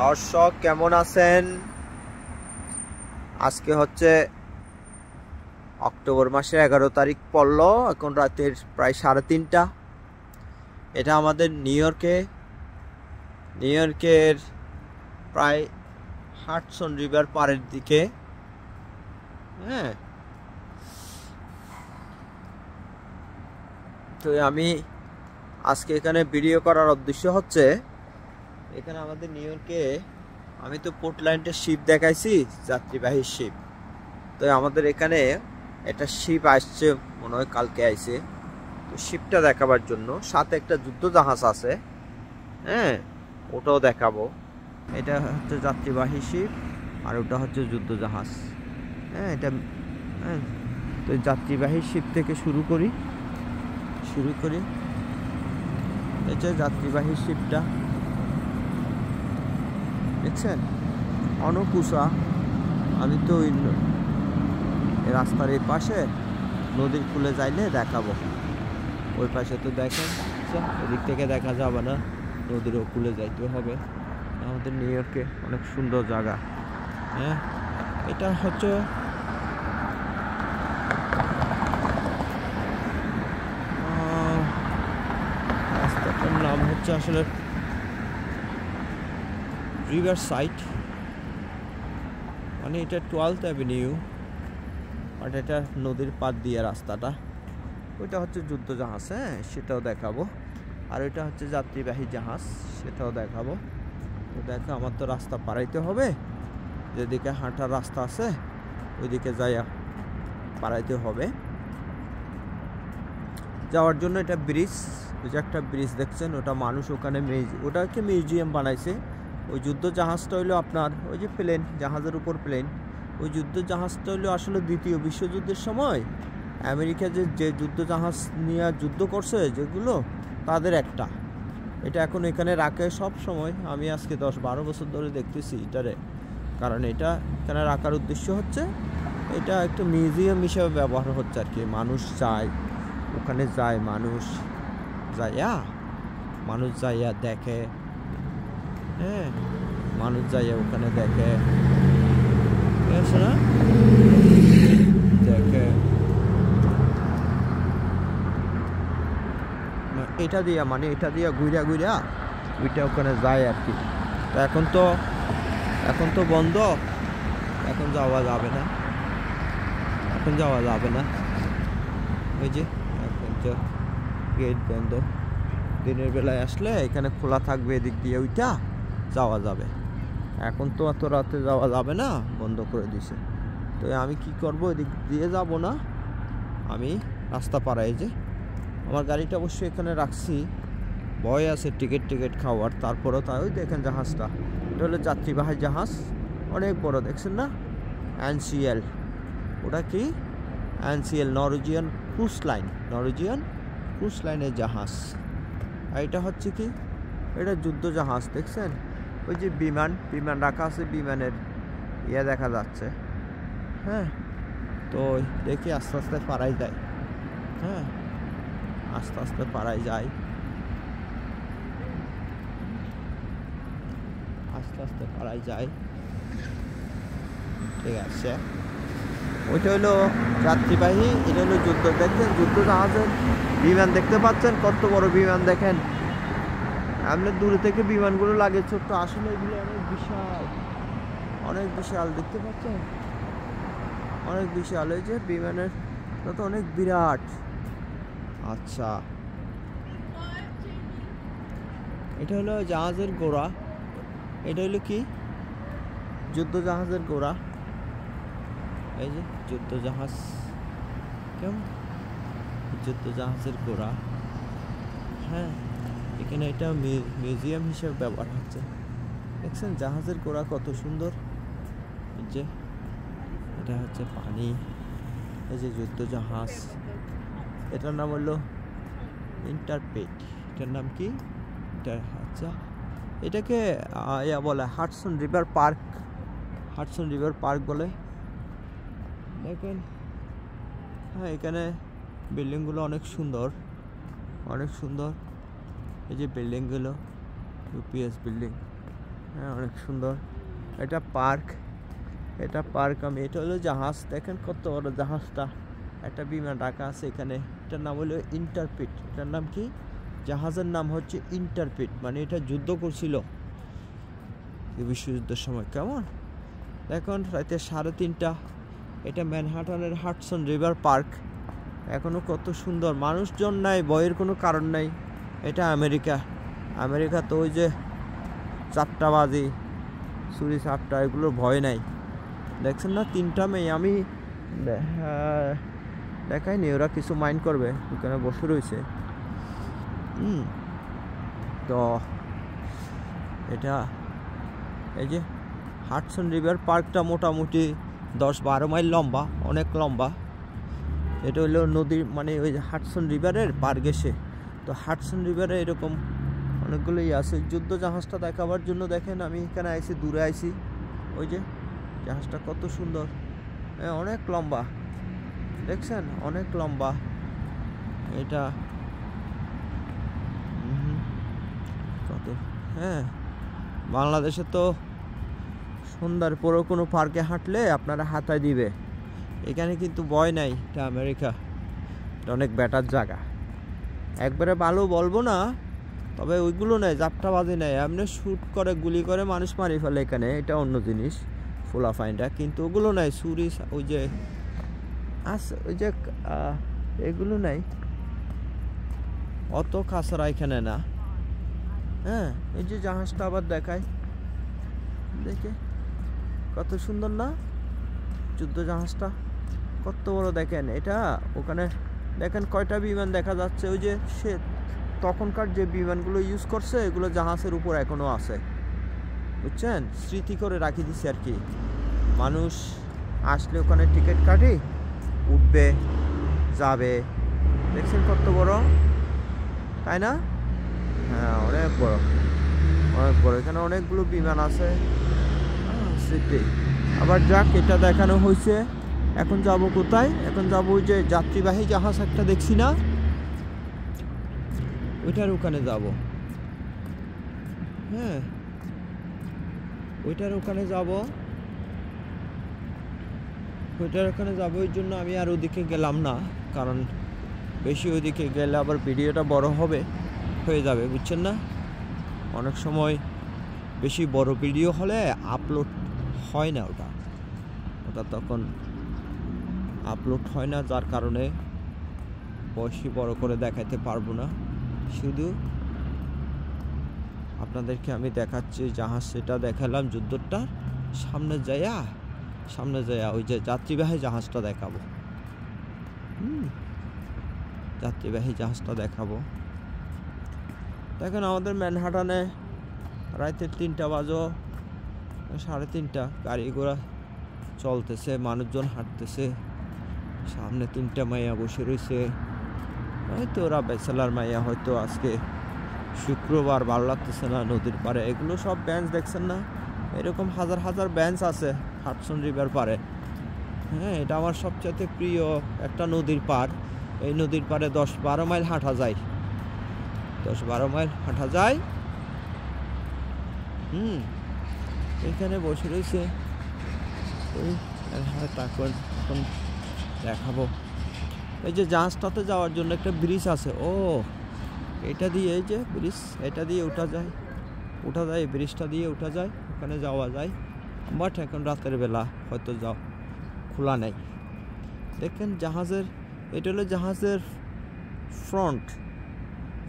দর্শক কেমন আছেন? আজকে হচ্ছে অক্টোবর মাসের 11 তারিখ পড়ল। এখন রাতের প্রায় 3:30। এটা আমাদের নিউ ইয়র্কের প্রায় হাডসন রিভার পাড়ের দিকে। হ্যাঁ, তো আমি আজকে এখানে ভিডিও করার উদ্দেশ্য হচ্ছে, এখানে আমাদের নিউ ইয়র্কে আমি তো পোর্টল্যান্ডের শিপ দেখাইছি, যাত্রীবাহী শিপ। তো আমাদের এখানে একটা শিপ আসছে, মনে হয় কালকে আইছে। তো শিপটা দেখাবার জন্য সাথে একটা যুদ্ধ জাহাজ আছে। হ্যাঁ, ওটাও দেখাবো। এটা হচ্ছে যাত্রীবাহী শিপ আর ওটা হচ্ছে যুদ্ধ জাহাজ। হ্যাঁ, এটা তো যাত্রীবাহী শিপ থেকে শুরু করি। এটা যাত্রীবাহী শিপটা দেখছেন, অনেক উঁচা। আমি তো ওই রাস্তার এই পাশে নদীর কূলে যাইলে দেখাবো। ওই পাশে তো দেখেন, ওদিক থেকে দেখা যাবে না, নদীর কূলে যাইতে হবে। আমাদের নিউ ইয়র্কে অনেক সুন্দর জায়গা। হ্যাঁ, এটা হচ্ছে রাস্তাটার নাম হচ্ছে আসলে রিভার সাইড, মানে এটা 12th অ্যাভিনিউ, আর এটা নদীর পাড় দিয়ে রাস্তাটা। ওইটা হচ্ছে যুদ্ধ জাহাজ, হ্যাঁ, সেটাও দেখাবো। আর ওইটা হচ্ছে যাত্রীবাহী জাহাজ, সেটাও দেখাবো। তো দেখো, আমার তো রাস্তা পাড়াইতে হবে, যেদিকে হাঁটার রাস্তা আছে ওইদিকে যাইয়া পাড়াইতে হবে। যাওয়ার জন্য এটা ব্রিজ, ওই যে একটা ব্রিজ দেখছেন, ওটা মানুষ ওখানে ওটাকে মিউজিয়াম বানাইছে। ওই যুদ্ধ জাহাজটা হইলো আপনার ওই যে প্লেন, জাহাজের উপর প্লেন। ওই যুদ্ধ জাহাজটা হইলো আসলে দ্বিতীয় বিশ্বযুদ্ধের সময় আমেরিকা যে যুদ্ধ জাহাজ নিয়ে যুদ্ধ করছে যেগুলো, তাদের একটা। এটা এখন এখানে রাখে সব সময়। আমি আজকে 10-12 বছর ধরে দেখতেছি এটারে। কারণ এটা এখানে রাখার উদ্দেশ্য হচ্ছে, এটা একটা মিউজিয়াম হিসেবে ব্যবহার হচ্ছে আর কি। মানুষ যায় ওখানে, মানুষ যাইয়া দেখে। হ্যাঁ, মানুষ যাইয়া ওখানে দেখে, না দেখে। এটা দিয়া ঘুরা ওইটা ওখানে যায় আর কি। তো এখন তো বন্ধ, এখন যাওয়া যাবে না। ওই যে এখন তো গেট বন্ধ। দিনের বেলায় আসলে এখানে খোলা থাকবে, এদিক দিয়ে ওইটা যাওয়া যাবে। এখন তো এত রাতে যাওয়া যাবে না, বন্ধ করে দিছে। তো আমি কি করব, এদিক দিয়ে যাব না, আমি রাস্তা পাড়ায় যে আমার গাড়িটা অবশ্যই এখানে রাখছি। ভয় আছে টিকিট খাওয়ার, তারপরেও তাই। ওই দেখেন জাহাজটা, এটা হলো যাত্রীবাহী জাহাজ, অনেক বড়, দেখছেন না? NCL, ওটা কি NCL, নরওয়েজিয়ান ক্রুজ লাইনের জাহাজ। আর এটা হচ্ছে কি, এটা যুদ্ধ জাহাজ, দেখছেন? ওই যে বিমান রাখা আছে, বিমানের দেখা যাচ্ছে। হ্যাঁ, তো দেখি আস্তে আস্তে পাড়াই যায়। হ্যাঁ, আস্তে পাড়াই যায়, ঠিক আছে। ওইটা হলো যাত্রীবাহী, এটা হলো যুদ্ধ। দেখছেন যুদ্ধ জাহাজের বিমান দেখতে পাচ্ছেন, কত বড় বিমান দেখেন। আপনি দূরে থেকে বিমানগুলো লাগে ছোট্ট, আসলে এগুলো অনেক বিশাল দেখতে পাচ্ছেন, অনেক বিশাল। এই যে বিমানের তো অনেক বিরাট। আচ্ছা, এটা হলো জাহাজের গোড়া। এটা হলো কি, যুদ্ধ জাহাজের গোড়া। এই যে যুদ্ধ জাহাজ, কেমন যুদ্ধ জাহাজের গোড়া। হ্যাঁ, এখানে এটা মিউজিয়াম হিসেবে ব্যবহার হচ্ছে। দেখছেন জাহাজের গোড়া কত সুন্দর। এই যে এটা হচ্ছে পানি, এই যে যুদ্ধ জাহাজ। এটার নাম হলো ইন্টারপেট। এটার নাম কি? এটা আচ্ছা, এটাকে বলে হাডসন রিভার পার্ক বলে। দেখেন, হ্যাঁ, এখানে বিল্ডিংগুলো অনেক সুন্দর। এই যে বিল্ডিংগুলো, UPS বিল্ডিং। হ্যাঁ, অনেক সুন্দর। এটা পার্ক, এটা পার্ক। আমি এটা হলো জাহাজ, দেখেন কত বড় জাহাজটা, একটা বিমান রাখা আছে এখানে। এটার নাম হলো ইন্টারপিট। এটার নাম কি? জাহাজের নাম হচ্ছে ইন্টারপিট, মানে এটা যুদ্ধ করছিল বিশ্বযুদ্ধের সময়। কেমন দেখুন, রাতে 3:30। এটা ম্যানহাটনের হাডসন রিভার পার্ক। এখনও কত সুন্দর, মানুষজন নাই, ভয়ের কোনো কারণ নাই। এটা আমেরিকা। আমেরিকা তো ওই যে চাপটাবাজি, চুরি চাপটা, এগুলোর ভয় নাই। দেখছেন না 3টা মেয়ে? আমি দেখাইনি, ওরা কিছু মাইন্ড করবে, ওখানে বসে রয়েছে। তো এটা এই যে হাডসন রিভার পার্কটা মোটামুটি 10-12 মাইল লম্বা, অনেক লম্বা। এটা হলো নদীর, মানে ওই যে হাডসন রিভারের পার গেছে। তো হাডসন রিভারে এরকম অনেকগুলোই আছে। যুদ্ধ জাহাজটা দেখাবার জন্য দেখেন আমি এখানে আইছি, দূরে আইছি। ওই যে জাহাজটা কত সুন্দর, অনেক লম্বা, দেখছেন? অনেক লম্বা এটা। কত, হ্যাঁ, বাংলাদেশে তো সন্ধ্যার পরেও কোনো পার্কে হাঁটলে আপনারা হাতায় দিবে। এখানে কিন্তু ভয় নাই। এটা আমেরিকা, এটা অনেক বেটার জায়গা। একবারে ভালো বলবো না, তবে ওইগুলো নেই, জাপটাবাজি নেই, এমনি শ্যুট করে গুলি করে মানুষ মারি ফেলে এখানে, এটা অন্য জিনিস, ফুলাফাইনটা। কিন্তু ওগুলো নাই, ছুরি ওই যে আছে, ওই যে এগুলো নাই, অত খাসরা এখানে না। হ্যাঁ, এই যে জাহাজটা আবার দেখায়, দেখে কত সুন্দর না যুদ্ধ জাহাজটা, কত বড় দেখেন। এটা ওখানে দেখেন কয়টা বিমান দেখা যাচ্ছে। ওই যে সে তখনকার যে বিমানগুলো ইউজ করছে, এগুলো জাহাজের উপর এখনো আছে, বুঝছেন? স্মৃতি করে রাখি দিচ্ছে আর কি। মানুষ আসলে ওখানে টিকিট কাটি, উঠবে, যাবে। দেখছেন কত বড়, তাই না? হ্যাঁ, অনেক বড়, অনেক বড়। এখানে অনেকগুলো বিমান আছে, স্মৃতি। আবার যাক, এটা দেখানো হয়েছে। এখন যাব কোথায়? এখন যাব ওই যে যাত্রীবাহী জাহাজ একটা দেখছি না, ওইটার ওখানে যাব। হ্যাঁ, ওইটার ওখানে যাব, ওইটার ওখানে যাব। ওই জন্য আমি আর ওদিকে গেলাম না, কারণ বেশি ওইদিকে গেলে আবার ভিডিওটা বড় হয়ে যাবে, বুঝছেন না? অনেক সময় বেশি বড় ভিডিও হলে আপলোড হয় না, ওটা তখন আপলোড হয় না, যার কারণে বেশি বড় করে দেখাতে পারবো না। শুধু আপনাদেরকে আমি দেখাচ্ছি জাহাজ, সেটা দেখালাম যুদ্ধটা। সামনে যাইয়া ওই যে যাত্রীবাহী জাহাজটা দেখাবো। যাত্রীবাহী জাহাজটা দেখাবো। দেখেন আমাদের ম্যানহাটনে রাতে 3টা বাজো, 3:30, গাড়ি ঘোড়া চলতেছে, মানুষজন হাঁটতেছে, সামনে 3টা মাইয়া বসে রয়েছে। হয়তো ওরা ব্যাচেলার মাইয়া, হয়তো আজকে শুক্রবার, ভালো লাগতেছে না নদীর পাড়ে। এগুলো সব বেঞ্চ দেখছেন না, এরকম হাজার হাজার বেঞ্চ আছে হাডসন রিভার পাড়ে। হ্যাঁ, এটা আমার সবচেয়ে প্রিয় একটা নদীর পাড়। এই নদীর পাড়ে 10-12 মাইল হাঁটা যায়, 10-12 মাইল হাঁটা যায়। এখানে বসে রয়েছে ওই, এখন দেখাবো। এই যে জাহাজটাতে যাওয়ার জন্য একটা ব্রিজ আছে। ও, এটা দিয়ে, এই যে ব্রিজ, এটা দিয়ে ওঠা যায়, এই ব্রিজটা দিয়ে ওঠা যায়, ওখানে যাওয়া যায়। বাট এখন রাতের বেলা হয়তো খোলা নেই। দেখেন জাহাজের, এটা হলো জাহাজের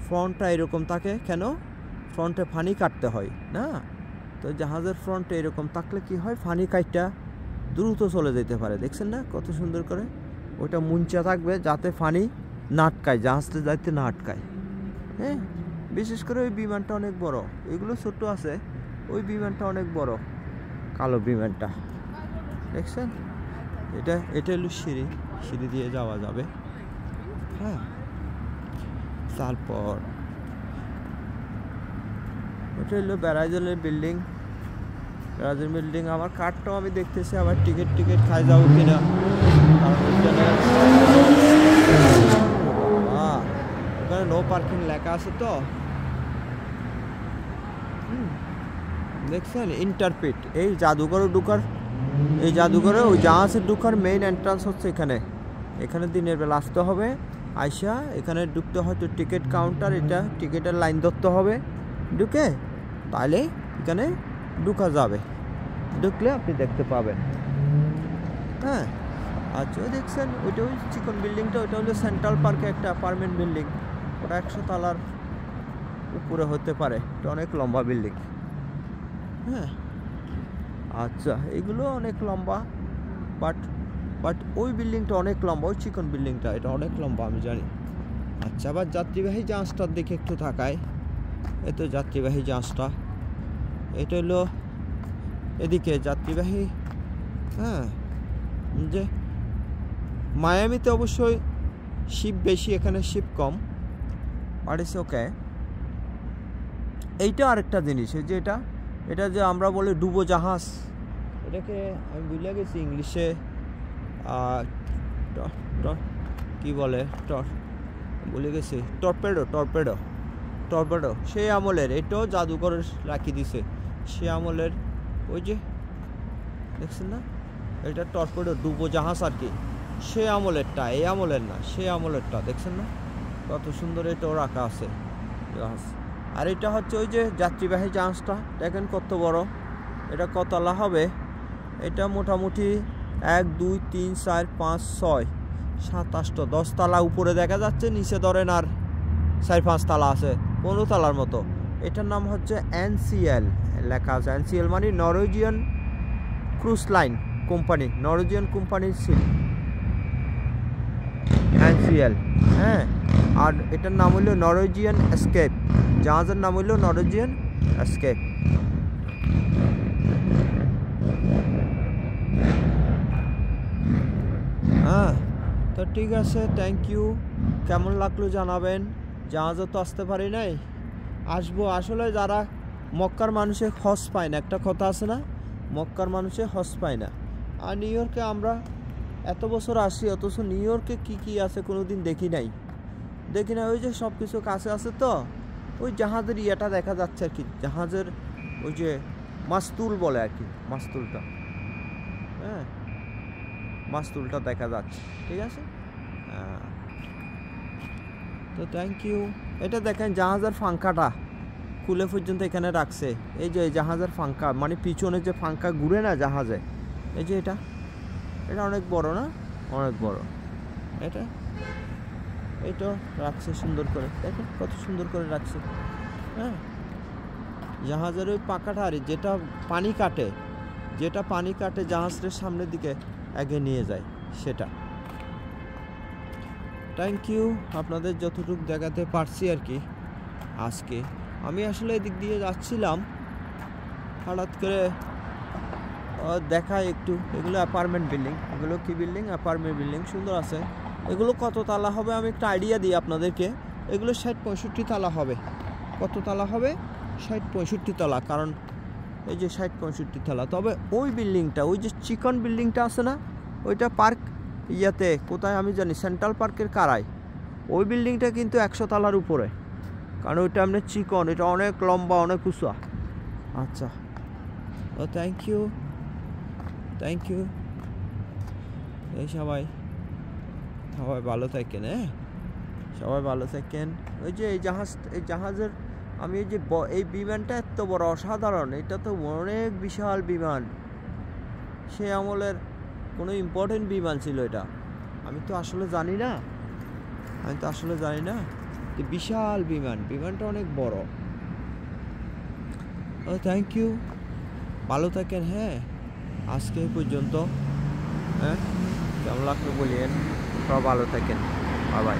ফ্রন্টটা এরকম থাকে কেন? ফ্রন্টে ফানি কাটতে হয় না? তো জাহাজের ফ্রন্টে এরকম থাকলে কি হয়, ফানি কাটটা দ্রুত চলে যেতে পারে। দেখছেন না কত সুন্দর করে? ওইটা মুঞ্চা থাকবে যাতে ফানি না আটকায়, জাহাজটা যাইতে না আটকায়। হ্যাঁ, বিশেষ করে ওই বিমানটা অনেক বড়, এগুলো ছোট আছে, ওই বিমানটা অনেক বড়, কালো বিমানটা দেখছেন? এটা হলো সিঁড়ি দিয়ে যাওয়া যাবে। হ্যাঁ, তারপর এটা হলো ব্যারাজের বিল্ডিং। আমার কার্ডটাও আমি দেখতেছি, আবার টিকিট খাই যাবো কিনা, কারণ ওখানে নো পার্কিং লেখা আছে। তো দেখছেন ইন্টারপিট, এই জাদুঘরে ঢুকার, এই জাদুঘরে ওই জাহাজের ঢুকার মেইন এন্ট্রান্স হচ্ছে এখানে। এখানে দিনের বেলা আসতে হবে, আইসা এখানে ঢুকতে হয়তো টিকিট কাউন্টার, এটা টিকিটের লাইন ধরতে হবে, ঢুকে তাহলে এখানে ঢুকা যাবে, ঢুকলে আপনি দেখতে পাবেন। হ্যাঁ, আচ্ছা দেখছেন ওইটা ওই চিকন বিল্ডিংটা, ওইটা হলো সেন্ট্রাল পার্কে একটা অ্যাপার্টমেন্ট বিল্ডিং, ওটা 100 তলার উপরে হতে পারে, এটা অনেক লম্বা বিল্ডিং। হ্যাঁ, আচ্ছা এগুলো অনেক লম্বা, বাট ওই বিল্ডিংটা অনেক লম্বা, ওই চিকন বিল্ডিংটা এটা অনেক লম্বা আমি জানি। আচ্ছা, আবার যাত্রীবাহী জাহাজটার দিকে একটু তাকায়, এই তো যাত্রীবাহী জাহাজটা, এটা হলো এদিকে যাত্রীবাহী। হ্যাঁ, যে মায়ামিতে অবশ্যই শিপ বেশি, এখানে শিপ কম, বাট ইটস ওকে। এইটা আরেকটা জিনিস, এই যে এটা যে আমরা বলি ডুবো জাহাজ, এটাকে আমি ভুলে গেছি ইংলিশে কি বলে, ভুলে গেছি, টর্পেডো সেই আমলের, এটাও জাদুঘর রাখি দিছে সে আমলের। ওই যে দেখছেন না, এটা টর্পেডো ডুবো জাহাজ আর কি, সে আমলেরটা, এই আমলের না, সে আমলেরটা, দেখছেন না কত সুন্দর এটাও রাখা আছে জাহাজ। আর এটা হচ্ছে ওই যে যাত্রীবাহী জাহাজটা, দেখেন কত বড়, এটা কতলা হবে, এটা মোটামুটি 1 2 3 4 5 6 7 8 10 তলা উপরে দেখা যাচ্ছে, নিচে ধরেন আর 4 5 তলা আছে, 15 তলার মতো। এটার নাম হচ্ছে NCL লেখা আছে, NCL মানে Norwegian cruise line company, Norwegian কোম্পানির ছিল NCL। হ্যাঁ, আর এটার নাম হলো নরওয়েজিয়ান এস্কেপ, জাহাজের নাম হলো নরওয়েজিয়ান এস্কেপ। হ্যাঁ, তো ঠিক আছে, থ্যাংক ইউ। কেমন লাগলো জানাবেন, জাহাজে তো আসতে পারি নাই, আসবো। আসলে যারা মক্কার মানুষে হজ পায় না, একটা কথা আছে না, মক্কার মানুষে হজ পায় না। আর নিউ ইয়র্কে আমরা এত বছর আসি, অথচ নিউ ইয়র্কে কী আছে কোনোদিন দেখি নাই। ওই যে সব কিছু কাছে আছে, তো ওই জাহাজের ইয়েটা দেখা যাচ্ছে আর কি, জাহাজের ওই যে মাস্তুল বলে আর কি, মাস্তুলটা, হ্যাঁ মাস্তুলটা দেখা যাচ্ছে, ঠিক আছে। তো থ্যাংক ইউ। এটা দেখেন জাহাজের ফাঙ্কাটা খুলে পর্যন্ত এখানে রাখছে, এই যে জাহাজের ফাঙ্কা মানে পিছনে যে ফাঙ্কা ঘুরে না জাহাজে, এই যে এটা অনেক বড় না, অনেক বড়, এটা রাখছে সুন্দর করে, দেখেন কত সুন্দর করে রাখছে। হ্যাঁ, জাহাজের ওই পাকাটা আর যেটা পানি কাটে জাহাজের সামনের দিকে আগে নিয়ে যায় সেটা। থ্যাংক ইউ, আপনাদের যতটুকু দেখাতে পারছি আর কি আজকে। আমি আসলে এদিক দিয়ে যাচ্ছিলাম, হঠাৎ করে দেখায় একটু, এগুলো অ্যাপার্টমেন্ট বিল্ডিং, এগুলো কি বিল্ডিং, অ্যাপার্টমেন্ট বিল্ডিং, সুন্দর আছে। এগুলো কত তালা হবে আমি একটা আইডিয়া দিই আপনাদেরকে, এগুলো 60-65 তালা হবে। কত তালা হবে? 60-65 তালা, কারণ এই যে 60-65 তালা। তবে ওই বিল্ডিংটা, ওই যে চিকন বিল্ডিংটা আছে না, ওইটা পার্ক ইয়াতে কোথায় আমি জানি, সেন্ট্রাল পার্কের কারায়, ওই বিল্ডিংটা কিন্তু 100 তালার উপরে, কারণ ওইটা এমনি চিকন, এটা অনেক লম্বা, অনেক উঁচা। আচ্ছা, ও থ্যাংক ইউ। এই সবাই ভালো থাকেন, হ্যাঁ সবাই ভালো থাকেন। ওই যে এই জাহাজের আমি এই বিমানটা এত বড়, অসাধারণ, এটা তো অনেক বিশাল বিমান, সে আমলের কোনো ইম্পর্টেন্ট বিমান ছিল এটা, আমি তো আসলে জানি না, বিশাল বিমানটা অনেক বড়। ও থ্যাংক ইউ, ভালো থাকেন। হ্যাঁ, আজকে এই পর্যন্ত। হ্যাঁ, কেমন লাগলো বলিয়েন, সব ভালো থাকেন, বাই বাই।